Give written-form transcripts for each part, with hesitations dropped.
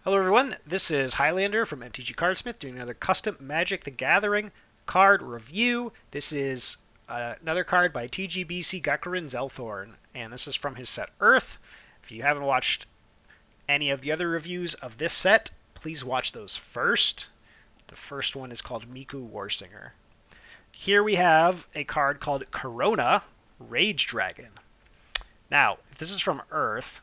Hello everyone, this is Highlander from MTG Cardsmith doing another custom Magic the Gathering card review. This is another card by TGBCGakurenZelthorn, and this is from his set Earth. If you haven't watched any of the other reviews of this set, please watch those first. The first one is called Miku Warsinger. Here we have a card called Corona Rage Dragon. Now, if this is from Earth,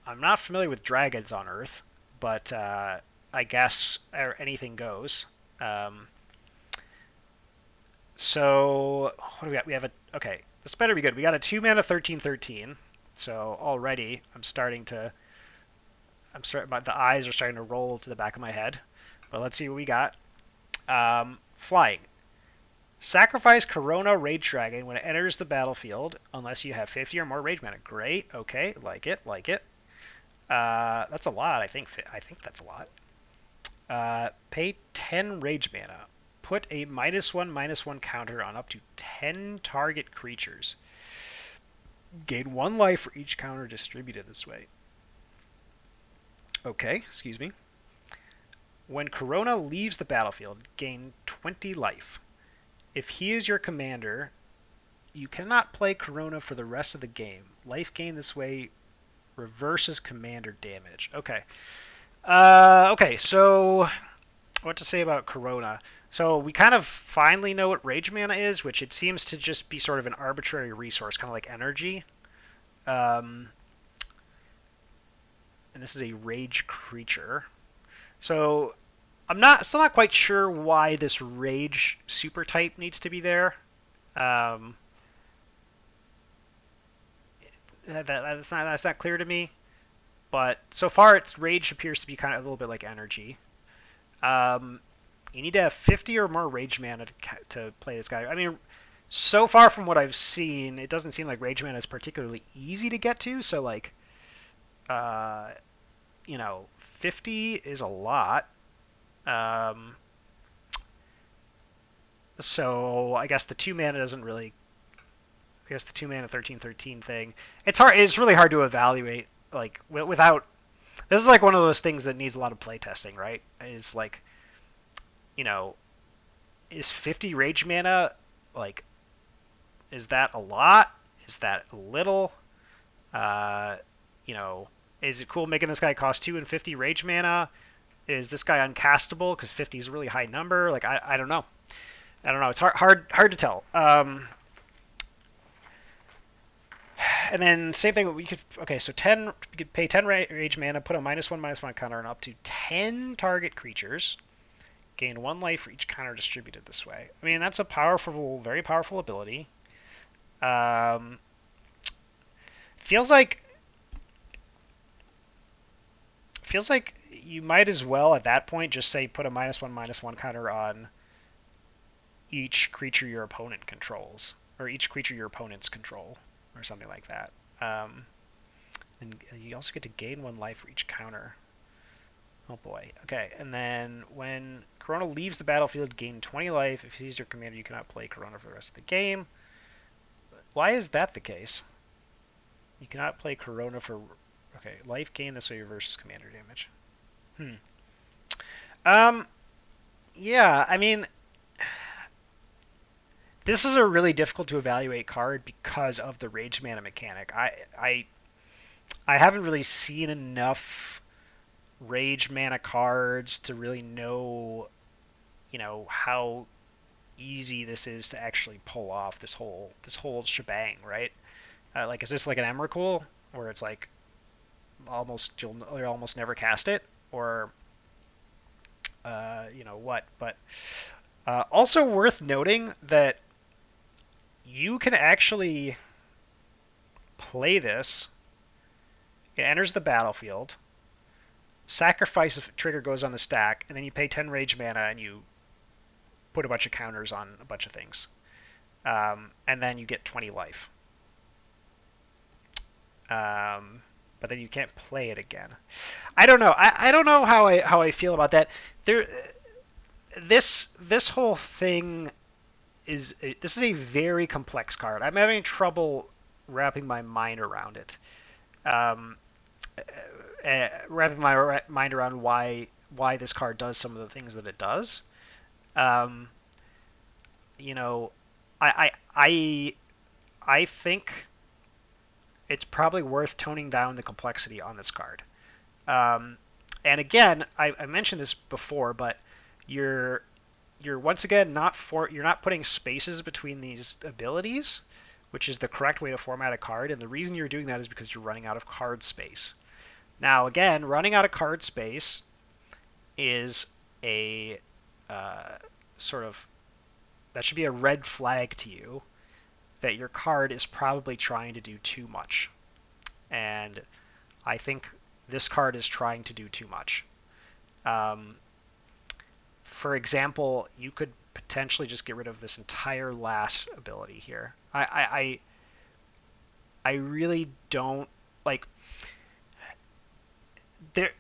I'm not familiar with dragons on Earth, but I guess anything goes. Um, so what do we got? We have a okay. This better be good. We got a 2 mana 13/13. So already I'm starting to the eyes are starting to roll to the back of my head. But let's see what we got. Flying. Sacrifice Corona Rage Dragon when it enters the battlefield, unless you have 50 or more Rage mana. Great. Okay. Like it. Like it. That's a lot. I think that's a lot. Pay 10 Rage mana. Put a -1/-1 counter on up to 10 target creatures. Gain 1 life for each counter distributed this way. Okay, excuse me. When Corona leaves the battlefield, gain 20 life. If he is your commander, you cannot play Corona for the rest of the game. Life gain this way reverses commander damage. Okay. Okay, so what to say about Corona? So we kind of finally know what Rage Mana is, which it seems to just be sort of an arbitrary resource, kind of like energy. Um, and this is a Rage creature. So I'm still not quite sure why this Rage super type needs to be there. Um, that's not clear to me. But so far, its Rage appears to be kind of a little bit like energy. Um, you need to have 50 or more Rage Mana to play this guy. I mean, so far from what I've seen, it doesn't seem like Rage Mana is particularly easy to get to. So like, uh, 50 is a lot. Um, so I guess the 2 mana doesn't really. I guess the 2 mana 13/13 thing. It's hard. It's really hard to evaluate like without. This is like one of those things that needs a lot of playtesting, right? Is like, you know, is 50 Rage Mana like, is that a lot? Is that a little? Uh, you know, is it cool making this guy cost 2 and 50 Rage Mana? Is this guy uncastable because 50 is a really high number? Like, I don't know. I don't know. It's hard to tell. And then same thing. We could so 10. We could pay 10 Rage Mana, put a -1/-1 counter on up to 10 target creatures. Gain 1 life for each counter distributed this way. I mean, that's a powerful, very powerful ability. Um, feels like you might as well at that point just say put a -1/-1 counter on each creature your opponent controls, or each creature your opponents control, or something like that. And you also get to gain 1 life for each counter. Oh boy. Okay, and then when Corona leaves the battlefield, gain 20 life. If he's your commander, you cannot play Corona for the rest of the game. Why is that the case? You cannot play Corona for... Okay, life gain this way reverses commander damage. Um, yeah, I mean, this is a really difficult to evaluate card because of the Rage Mana mechanic. I haven't really seen enough Rage Mana cards to really know, how easy this is to actually pull off this whole shebang, right? Like, is this like an Emrakul where it's like you'll almost never cast it, or what? But also worth noting that you can actually play this. It enters the battlefield. Sacrifice if trigger goes on the stack, and then you pay 10 Rage Mana and you put a bunch of counters on a bunch of things. And then you get 20 life. But then you can't play it again. I don't know. I don't know how I feel about that. This whole thing is a very complex card. I'm having trouble wrapping my mind around it. wrapping my mind around why this card does some of the things that it does. Um, you know, I I I I think it's probably worth toning down the complexity on this card. Um, and again, I mentioned this before, but you're once again you're not putting spaces between these abilities, which is the correct way to format a card. And the reason you're doing that is because you're running out of card space. Now, again, running out of card space is a uh, sort of that should be a red flag to you that your card is probably trying to do too much. And I think this card is trying to do too much. Um, for example, you could potentially just get rid of this entire last ability here. I really don't like there.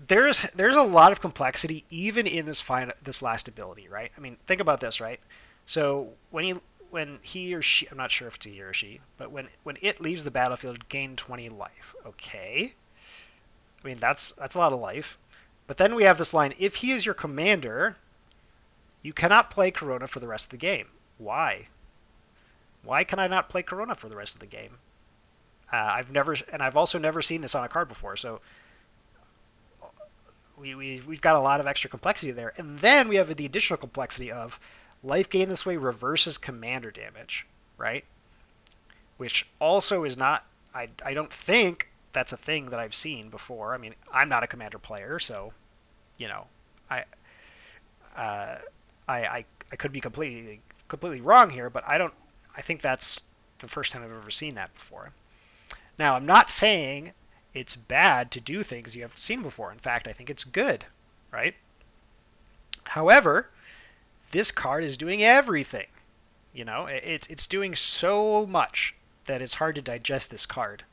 There's a lot of complexity even in this last ability, right? I mean, think about this, right? So when he or she, I'm not sure if it's a he or she, but when it leaves the battlefield, gain 20 life. Okay, I mean that's a lot of life. But then we have this line: if he is your commander, you cannot play Corona for the rest of the game. Why? Why can I not play Corona for the rest of the game? I've also never seen this on a card before. So we've got a lot of extra complexity there. And then we have the additional complexity of life gain this way reverses commander damage, right? Which also is not, I don't think that's a thing that I've seen before. I mean, I'm not a commander player, so, you know, I, uh, I could be completely wrong here, but I think that's the first time I've ever seen that before. Now, I'm not saying it's bad to do things you haven't seen before. In fact, I think it's good, right? However, this card is doing everything. You know, it's doing so much that it's hard to digest this card.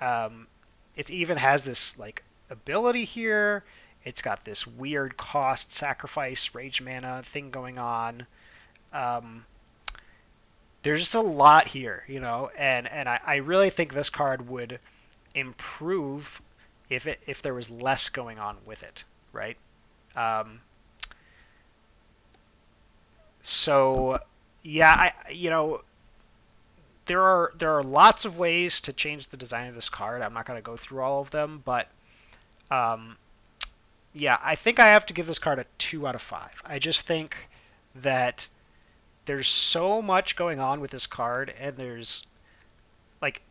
It even has this like ability here. It's got this weird cost sacrifice rage mana thing going on. Um, there's just a lot here, you know, and I really think this card would improve if there was less going on with it, right? Um, so yeah, there are lots of ways to change the design of this card. I'm not going to go through all of them, but um, yeah, I think I have to give this card a 2 out of 5. I just think that there's so much going on with this card, and there's like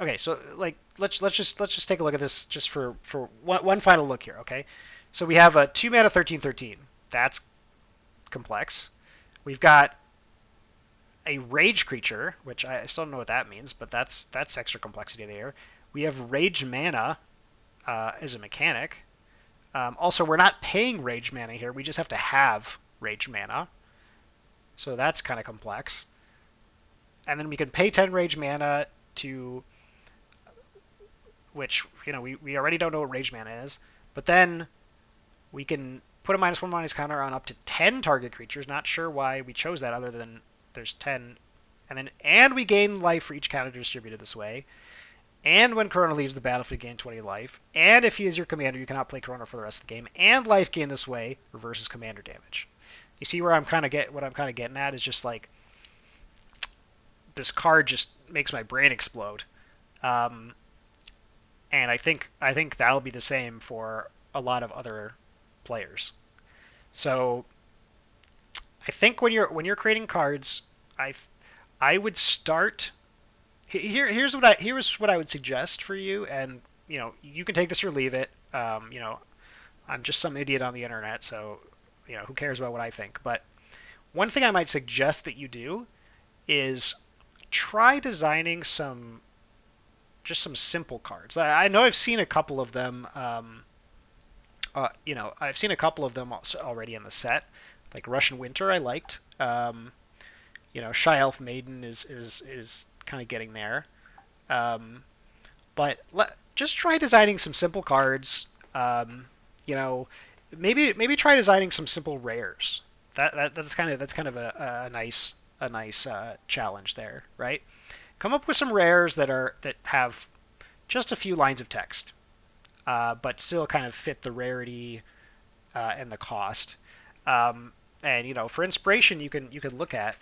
okay, so like let's just take a look at this just for one final look here, okay? So we have a 2 mana 13/13. That's complex. We've got a rage creature, which I still don't know what that means, but that's extra complexity there. We have rage mana as a mechanic. Also, we're not paying rage mana here. We just have to have rage mana. So that's kind of complex. And then we can pay 10 rage mana to, which, you know, we already don't know what rage mana is. But then we can put a -1/- counter on up to 10 target creatures. Not sure why we chose that other than there's 10. And we gain life for each counter distributed this way. And when Corona leaves the battlefield, gain 20 life. And if he is your commander, you cannot play Corona for the rest of the game. And life gain this way reverses commander damage. You see where what I'm kind of getting at is just like this card just makes my brain explode. Um, and I think that'll be the same for a lot of other players. So I think when you're creating cards, I would start here's what I would suggest for you, and you know you can take this or leave it. You know, I'm just some idiot on the internet, so you know who cares about what I think. But one thing I might suggest that you do is try designing some simple cards. I know I've seen a couple of them. You know, I've seen a couple of them already in the set, like Russian Winter. I liked. You know, Shy Elf Maiden is kind of getting there. Um, but just try designing some simple cards. You know, maybe try designing some simple rares. That's kind of a nice challenge there, right? Come up with some rares that have just a few lines of text, but still kind of fit the rarity and the cost. And for inspiration, you can look at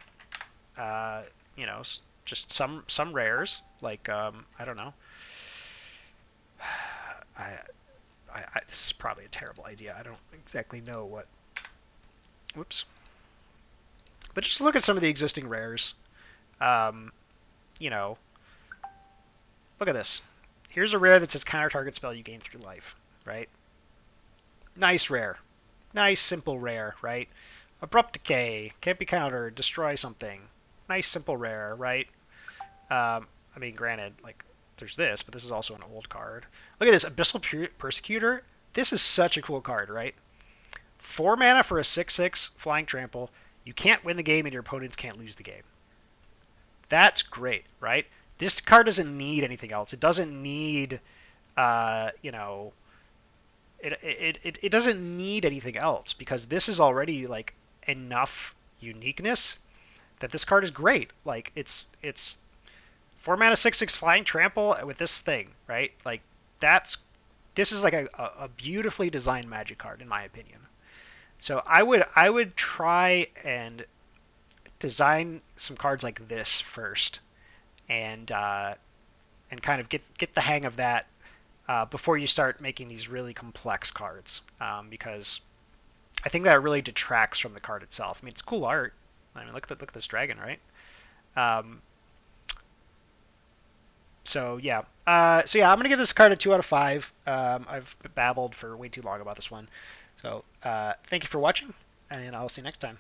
you know just some rares like I don't know. I, this is probably a terrible idea. I don't exactly know what. Whoops. But just look at some of the existing rares. Um, you know, look at this. Here's a rare that says counter target spell you gain 3 life, right? Nice rare. Nice simple rare, right? Abrupt decay, can't be countered, destroy something. Nice simple rare, right? I mean, granted, like there's this, but this is also an old card. Look at this, Abyssal Persecutor. This is such a cool card, right? 4 mana for a 6/6 flying trample. You can't win the game, and your opponents can't lose the game. That's great, right? This card doesn't need anything else. It doesn't need, uh, you know, it doesn't need anything else because this is already like enough uniqueness that this card is great. Like it's 4 mana 6/6 flying trample with this thing, right? Like this is like a beautifully designed Magic card in my opinion. So I would try and design some cards like this first, and kind of get the hang of that before you start making these really complex cards, because I think that really detracts from the card itself. I mean, it's cool art. I mean, look at this dragon, right? Um, so yeah, I'm gonna give this card a 2 out of 5. I've babbled for way too long about this one. So thank you for watching, and I'll see you next time.